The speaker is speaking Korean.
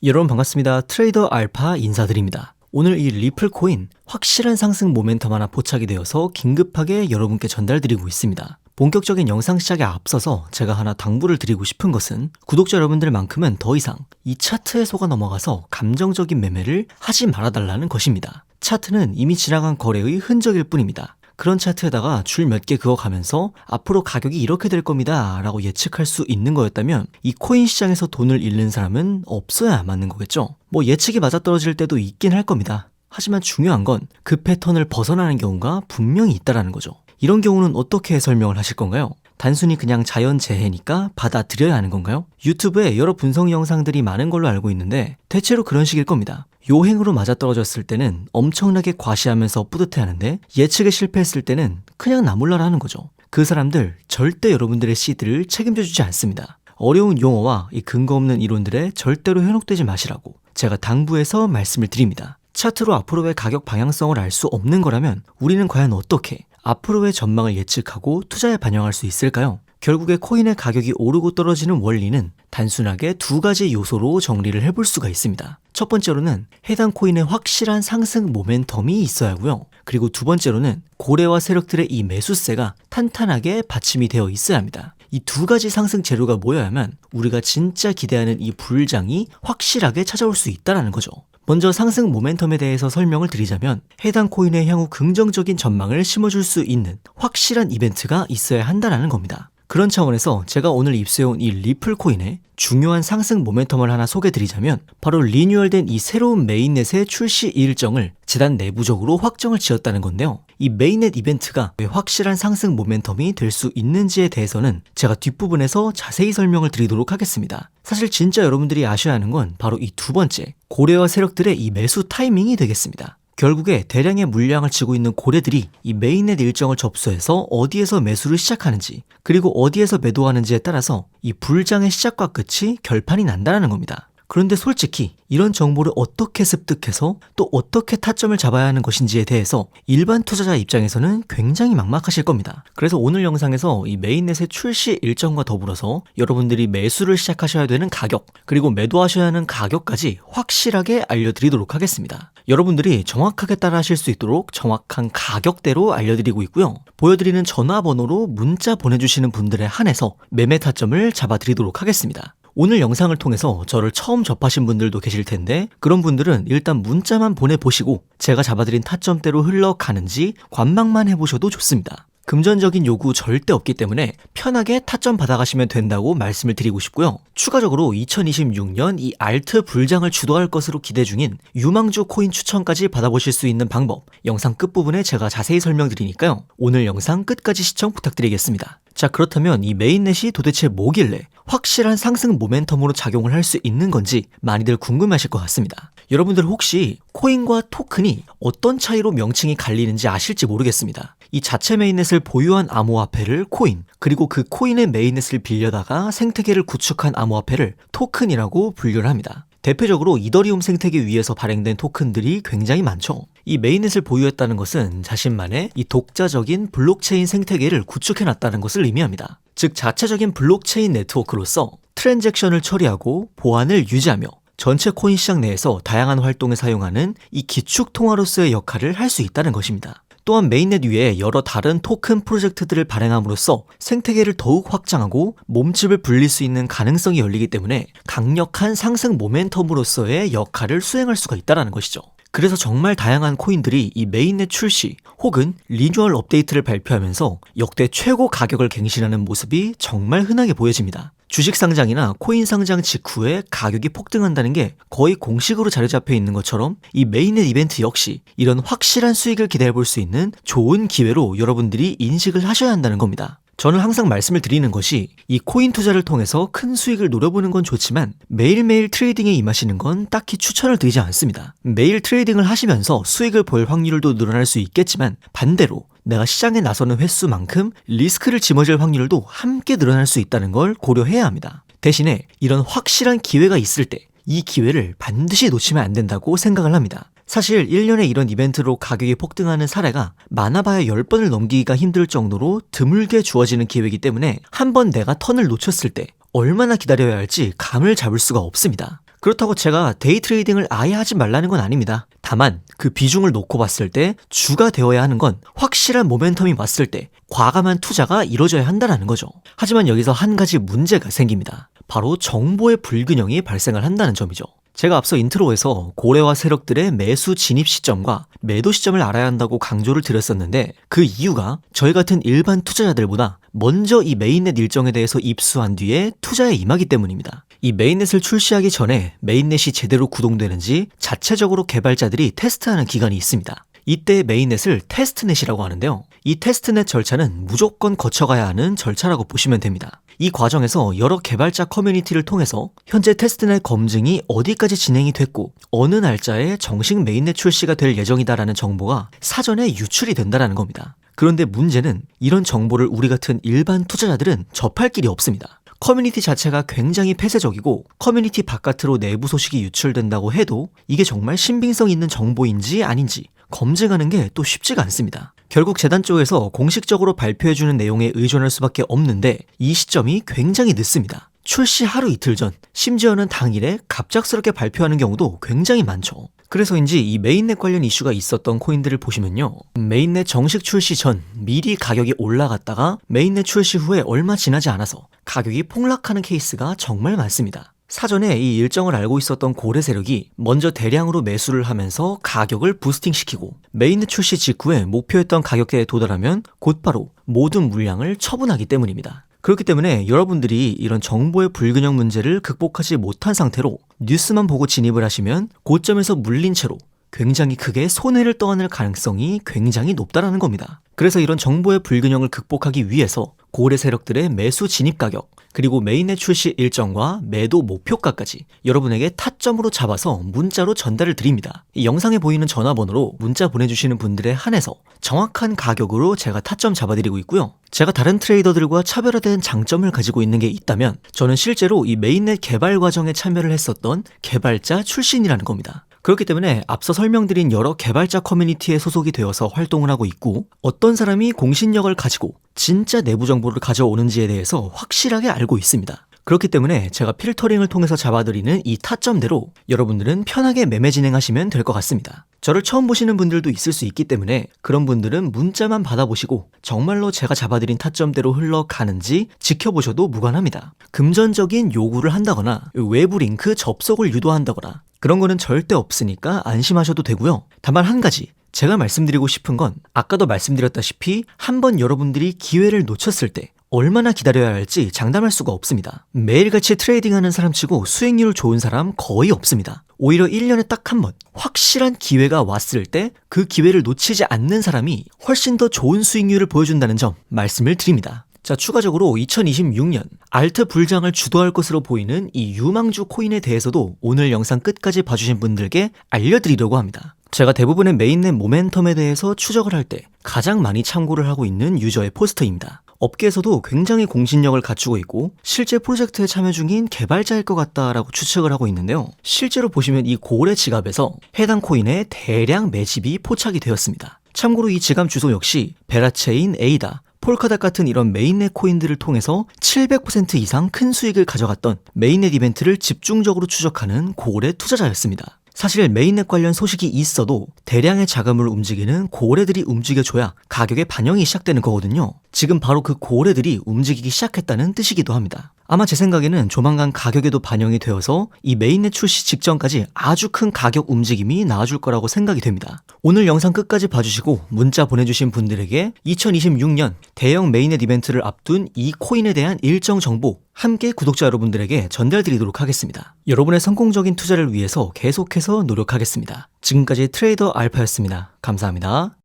여러분 반갑습니다. 트레이더 알파 인사드립니다. 오늘 이 리플 코인 확실한 상승 모멘텀 하나 포착이 되어서 긴급하게 여러분께 전달드리고 있습니다. 본격적인 영상 시작에 앞서서 제가 하나 당부를 드리고 싶은 것은 구독자 여러분들만큼은 더 이상 이 차트에 속아 넘어가서 감정적인 매매를 하지 말아달라는 것입니다. 차트는 이미 지나간 거래의 흔적일 뿐입니다. 그런 차트에다가 줄 몇 개 그어가면서 앞으로 가격이 이렇게 될 겁니다 라고 예측할 수 있는 거였다면 이 코인 시장에서 돈을 잃는 사람은 없어야 맞는 거겠죠. 뭐 예측이 맞아떨어질 때도 있긴 할 겁니다. 하지만 중요한 건 그 패턴을 벗어나는 경우가 분명히 있다라는 거죠. 이런 경우는 어떻게 설명을 하실 건가요? 단순히 그냥 자연재해니까 받아들여야 하는 건가요? 유튜브에 여러 분석 영상들이 많은 걸로 알고 있는데 대체로 그런 식일 겁니다. 요행으로 맞아떨어졌을 때는 엄청나게 과시하면서 뿌듯해하는데 예측에 실패했을 때는 그냥 나 몰라라 하는 거죠. 그 사람들 절대 여러분들의 시드를 책임져주지 않습니다. 어려운 용어와 이 근거 없는 이론들에 절대로 현혹되지 마시라고 제가 당부해서 말씀을 드립니다. 차트로 앞으로의 가격 방향성을 알 수 없는 거라면 우리는 과연 어떻게 앞으로의 전망을 예측하고 투자에 반영할 수 있을까요? 결국에 코인의 가격이 오르고 떨어지는 원리는 단순하게 두 가지 요소로 정리를 해볼 수가 있습니다. 첫 번째로는 해당 코인의 확실한 상승 모멘텀이 있어야 하고요. 그리고 두 번째로는 고래와 세력들의 이 매수세가 탄탄하게 받침이 되어 있어야 합니다. 이 두 가지 상승 재료가 모여야만 우리가 진짜 기대하는 이 불장이 확실하게 찾아올 수 있다는 거죠. 먼저 상승 모멘텀에 대해서 설명을 드리자면 해당 코인의 향후 긍정적인 전망을 심어줄 수 있는 확실한 이벤트가 있어야 한다는 겁니다. 그런 차원에서 제가 오늘 입수해온 이 리플 코인의 중요한 상승 모멘텀을 하나 소개드리자면 바로 리뉴얼된 이 새로운 메인넷의 출시 일정을 재단 내부적으로 확정을 지었다는 건데요. 이 메인넷 이벤트가 왜 확실한 상승 모멘텀이 될 수 있는지에 대해서는 제가 뒷부분에서 자세히 설명을 드리도록 하겠습니다. 사실 진짜 여러분들이 아셔야 하는 건 바로 이 두 번째, 고래와 세력들의 이 매수 타이밍이 되겠습니다. 결국에 대량의 물량을 쥐고 있는 고래들이 이 메인넷 일정을 접수해서 어디에서 매수를 시작하는지 그리고 어디에서 매도하는지에 따라서 이 불장의 시작과 끝이 결판이 난다는 겁니다. 그런데 솔직히 이런 정보를 어떻게 습득해서 또 어떻게 타점을 잡아야 하는 것인지에 대해서 일반 투자자 입장에서는 굉장히 막막하실 겁니다. 그래서 오늘 영상에서 이 메인넷의 출시 일정과 더불어서 여러분들이 매수를 시작하셔야 되는 가격 그리고 매도하셔야 하는 가격까지 확실하게 알려드리도록 하겠습니다. 여러분들이 정확하게 따라하실 수 있도록 정확한 가격대로 알려드리고 있고요. 보여드리는 전화번호로 문자 보내주시는 분들에 한해서 매매 타점을 잡아드리도록 하겠습니다. 오늘 영상을 통해서 저를 처음 접하신 분들도 계실 텐데 그런 분들은 일단 문자만 보내보시고 제가 잡아드린 타점대로 흘러가는지 관망만 해보셔도 좋습니다. 금전적인 요구 절대 없기 때문에 편하게 타점 받아가시면 된다고 말씀을 드리고 싶고요. 추가적으로 2026년 이 알트 불장을 주도할 것으로 기대 중인 유망주 코인 추천까지 받아보실 수 있는 방법 영상 끝부분에 제가 자세히 설명드리니까요. 오늘 영상 끝까지 시청 부탁드리겠습니다. 자, 그렇다면 이 메인넷이 도대체 뭐길래 확실한 상승 모멘텀으로 작용을 할 수 있는 건지 많이들 궁금하실 것 같습니다. 여러분들 혹시 코인과 토큰이 어떤 차이로 명칭이 갈리는지 아실지 모르겠습니다. 이 자체 메인넷을 보유한 암호화폐를 코인, 그리고 그 코인의 메인넷을 빌려다가 생태계를 구축한 암호화폐를 토큰이라고 분류를 합니다. 대표적으로 이더리움 생태계 위에서 발행된 토큰들이 굉장히 많죠. 이 메인넷을 보유했다는 것은 자신만의 이 독자적인 블록체인 생태계를 구축해놨다는 것을 의미합니다. 즉 자체적인 블록체인 네트워크로서 트랜잭션을 처리하고 보안을 유지하며 전체 코인 시장 내에서 다양한 활동에 사용하는 이 기축 통화로서의 역할을 할 수 있다는 것입니다. 또한 메인넷 위에 여러 다른 토큰 프로젝트들을 발행함으로써 생태계를 더욱 확장하고 몸집을 불릴 수 있는 가능성이 열리기 때문에 강력한 상승 모멘텀으로서의 역할을 수행할 수가 있다는 것이죠. 그래서 정말 다양한 코인들이 이 메인넷 출시 혹은 리뉴얼 업데이트를 발표하면서 역대 최고 가격을 갱신하는 모습이 정말 흔하게 보여집니다. 주식 상장이나 코인 상장 직후에 가격이 폭등한다는 게 거의 공식으로 자리 잡혀 있는 것처럼 이 메인넷 이벤트 역시 이런 확실한 수익을 기대해 볼 수 있는 좋은 기회로 여러분들이 인식을 하셔야 한다는 겁니다. 저는 항상 말씀을 드리는 것이 이 코인 투자를 통해서 큰 수익을 노려보는 건 좋지만 매일매일 트레이딩에 임하시는 건 딱히 추천을 드리지 않습니다. 매일 트레이딩을 하시면서 수익을 볼 확률도 늘어날 수 있겠지만 반대로 내가 시장에 나서는 횟수만큼 리스크를 짊어질 확률도 함께 늘어날 수 있다는 걸 고려해야 합니다. 대신에 이런 확실한 기회가 있을 때 이 기회를 반드시 놓치면 안 된다고 생각을 합니다. 사실 1년에 이런 이벤트로 가격이 폭등하는 사례가 많아봐야 10번을 넘기기가 힘들 정도로 드물게 주어지는 기회이기 때문에 한번 내가 턴을 놓쳤을 때 얼마나 기다려야 할지 감을 잡을 수가 없습니다. 그렇다고 제가 데이 트레이딩을 아예 하지 말라는 건 아닙니다. 다만 그 비중을 놓고 봤을 때 주가 되어야 하는 건 확실한 모멘텀이 왔을 때 과감한 투자가 이루어져야 한다는 거죠. 하지만 여기서 한 가지 문제가 생깁니다. 바로 정보의 불균형이 발생을 한다는 점이죠. 제가 앞서 인트로에서 고래와 세력들의 매수 진입 시점과 매도 시점을 알아야 한다고 강조를 드렸었는데 그 이유가 저희 같은 일반 투자자들보다 먼저 이 메인넷 일정에 대해서 입수한 뒤에 투자에 임하기 때문입니다. 이 메인넷을 출시하기 전에 메인넷이 제대로 구동되는지 자체적으로 개발자들이 테스트하는 기간이 있습니다. 이때 메인넷을 테스트넷이라고 하는데요. 이 테스트넷 절차는 무조건 거쳐가야 하는 절차라고 보시면 됩니다. 이 과정에서 여러 개발자 커뮤니티를 통해서 현재 테스트넷 검증이 어디까지 진행이 됐고 어느 날짜에 정식 메인넷 출시가 될 예정이다라는 정보가 사전에 유출이 된다는 겁니다. 그런데 문제는 이런 정보를 우리 같은 일반 투자자들은 접할 길이 없습니다. 커뮤니티 자체가 굉장히 폐쇄적이고 커뮤니티 바깥으로 내부 소식이 유출된다고 해도 이게 정말 신빙성 있는 정보인지 아닌지 검증하는 게 또 쉽지가 않습니다. 결국 재단 쪽에서 공식적으로 발표해주는 내용에 의존할 수밖에 없는데 이 시점이 굉장히 늦습니다. 출시 하루 이틀 전, 심지어는 당일에 갑작스럽게 발표하는 경우도 굉장히 많죠. 그래서인지 이 메인넷 관련 이슈가 있었던 코인들을 보시면요. 메인넷 정식 출시 전 미리 가격이 올라갔다가 메인넷 출시 후에 얼마 지나지 않아서 가격이 폭락하는 케이스가 정말 많습니다. 사전에 이 일정을 알고 있었던 고래 세력이 먼저 대량으로 매수를 하면서 가격을 부스팅시키고 메인넷 출시 직후에 목표했던 가격대에 도달하면 곧바로 모든 물량을 처분하기 때문입니다. 그렇기 때문에 여러분들이 이런 정보의 불균형 문제를 극복하지 못한 상태로 뉴스만 보고 진입을 하시면 고점에서 물린 채로 굉장히 크게 손해를 떠안을 가능성이 굉장히 높다라는 겁니다. 그래서 이런 정보의 불균형을 극복하기 위해서 고래 세력들의 매수 진입 가격, 그리고 메인넷 출시 일정과 매도 목표가까지 여러분에게 타점으로 잡아서 문자로 전달을 드립니다. 이 영상에 보이는 전화번호로 문자 보내주시는 분들에 한해서 정확한 가격으로 제가 타점 잡아드리고 있고요. 제가 다른 트레이더들과 차별화된 장점을 가지고 있는 게 있다면 저는 실제로 이 메인넷 개발 과정에 참여를 했었던 개발자 출신이라는 겁니다. 그렇기 때문에 앞서 설명드린 여러 개발자 커뮤니티에 소속이 되어서 활동을 하고 있고 어떤 사람이 공신력을 가지고 진짜 내부 정보를 가져오는지에 대해서 확실하게 알고 있습니다. 그렇기 때문에 제가 필터링을 통해서 잡아드리는 이 타점대로 여러분들은 편하게 매매 진행하시면 될 것 같습니다. 저를 처음 보시는 분들도 있을 수 있기 때문에 그런 분들은 문자만 받아보시고 정말로 제가 잡아드린 타점대로 흘러가는지 지켜보셔도 무관합니다. 금전적인 요구를 한다거나 외부 링크 접속을 유도한다거나 그런 거는 절대 없으니까 안심하셔도 되고요. 다만 한 가지 제가 말씀드리고 싶은 건 아까도 말씀드렸다시피 한번 여러분들이 기회를 놓쳤을 때 얼마나 기다려야 할지 장담할 수가 없습니다. 매일같이 트레이딩하는 사람치고 수익률 좋은 사람 거의 없습니다. 오히려 1년에 딱 한 번 확실한 기회가 왔을 때 그 기회를 놓치지 않는 사람이 훨씬 더 좋은 수익률을 보여준다는 점 말씀을 드립니다. 자, 추가적으로 2026년 알트 불장을 주도할 것으로 보이는 이 유망주 코인에 대해서도 오늘 영상 끝까지 봐주신 분들께 알려드리려고 합니다. 제가 대부분의 메인넷 모멘텀에 대해서 추적을 할 때 가장 많이 참고를 하고 있는 유저의 포스터입니다. 업계에서도 굉장히 공신력을 갖추고 있고 실제 프로젝트에 참여 중인 개발자일 것 같다라고 추측을 하고 있는데요. 실제로 보시면 이 고래 지갑에서 해당 코인의 대량 매집이 포착이 되었습니다. 참고로 이 지갑 주소 역시 베라체인, 에이다, 폴카닷 같은 이런 메인넷 코인들을 통해서 700% 이상 큰 수익을 가져갔던 메인넷 이벤트를 집중적으로 추적하는 고래 투자자였습니다. 사실 메인넷 관련 소식이 있어도 대량의 자금을 움직이는 고래들이 움직여줘야 가격에 반영이 시작되는 거거든요. 지금 바로 그 고래들이 움직이기 시작했다는 뜻이기도 합니다. 아마 제 생각에는 조만간 가격에도 반영이 되어서 이 메인넷 출시 직전까지 아주 큰 가격 움직임이 나와줄 거라고 생각이 됩니다. 오늘 영상 끝까지 봐주시고 문자 보내주신 분들에게 2026년 대형 메인넷 이벤트를 앞둔 이 코인에 대한 일정 정보 함께 구독자 여러분들에게 전달드리도록 하겠습니다. 여러분의 성공적인 투자를 위해서 계속해서 노력하겠습니다. 지금까지 트레이더 알파였습니다. 감사합니다.